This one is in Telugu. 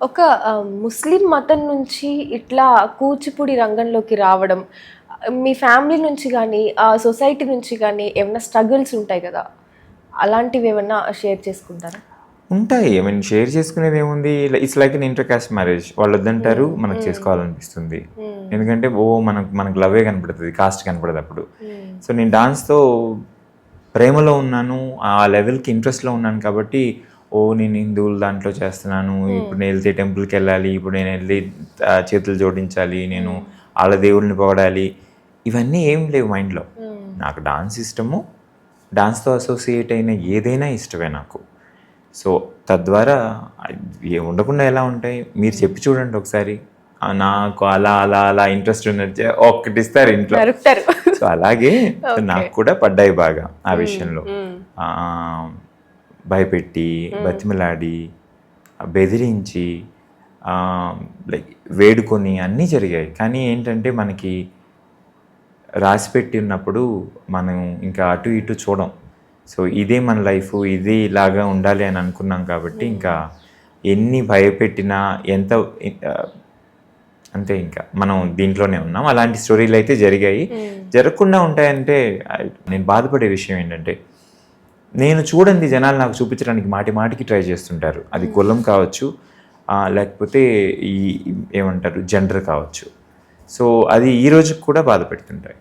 ఒక ముస్లిం మతం నుంచి ఇట్లా కూచిపూడి రంగంలోకి రావడం, మీ ఫ్యామిలీ నుంచి గానీ, సొసైటీ నుంచి గానీ ఏమన్నా స్ట్రగుల్స్ ఉంటాయి గదా! అలాంటివేమన్నా షేర్ చేసుకుంటారా? ఉంటాయి. ఐ మీన్ షేర్ చేసుకునేది ఏముంది, it's like an inter caste marriage. వాళ్ళు వద్దంటారు, మనకు చేసుకోవాలనిపిస్తుంది. ఎందుకంటే మనకు లవ్వే కనపడుతుంది, కాస్ట్ కనపడదు అప్పుడు. సో నేను డాన్స్తో ప్రేమలో ఉన్నాను, ఆ లెవెల్కి ఇంట్రెస్ట్లో ఉన్నాను కాబట్టి నేను హిందువుల దాంట్లో చేస్తున్నాను, ఇప్పుడు నేను వెళ్తే టెంపుల్కి వెళ్ళాలి, ఇప్పుడు నేను వెళ్ళి చేతులు జోడించాలి, నేను వాళ్ళ దేవుళ్ళని పొగడాలి, ఇవన్నీ ఏం లేవు మైండ్లో. నాకు డాన్స్ ఇష్టము, డాన్స్తో అసోసియేట్ అయిన ఏదైనా ఇష్టమే నాకు. సో తద్వారా ఉండకుండా ఎలా ఉంటాయి, మీరు చెప్పి చూడండి ఒకసారి. నాకు అలా అలా అలా ఇంట్రెస్ట్ ఉన్నట్టు ఒక్కటి ఇస్తారు ఇంట్లో. సో అలాగే నాకు కూడా పడ్డాయి బాగా ఆ విషయంలో. భయపెట్టి, బతిమలాడి, బెదిరించి, లైక్ వేడుకొని అన్నీ జరిగాయి. కానీ ఏంటంటే మనకి రాసిపెట్టి ఉన్నప్పుడు మనం ఇంకా అటు ఇటు చూడం. సో ఇదే మన లైఫ్, ఇది ఇలాగా ఉండాలి అని అనుకున్నాం కాబట్టి ఇంకా ఎన్ని భయపెట్టినా ఎంత అంతే, ఇంకా మనం దీంట్లోనే ఉన్నాం. అలాంటి స్టోరీలు అయితే జరిగాయి. జరగకుండా ఉంటాయంటే నేను బాధపడే విషయం ఏంటంటే, నేను చూడండి జనాలు నాకు చూపించడానికి మాటి మాటికి ట్రై చేస్తుంటారు. అది కులం కావచ్చు, లేకపోతే ఈ ఏమంటారు జెండర్ కావచ్చు. సో అది ఈ రోజుకి కూడా బాధ పెడుతుంటాయి.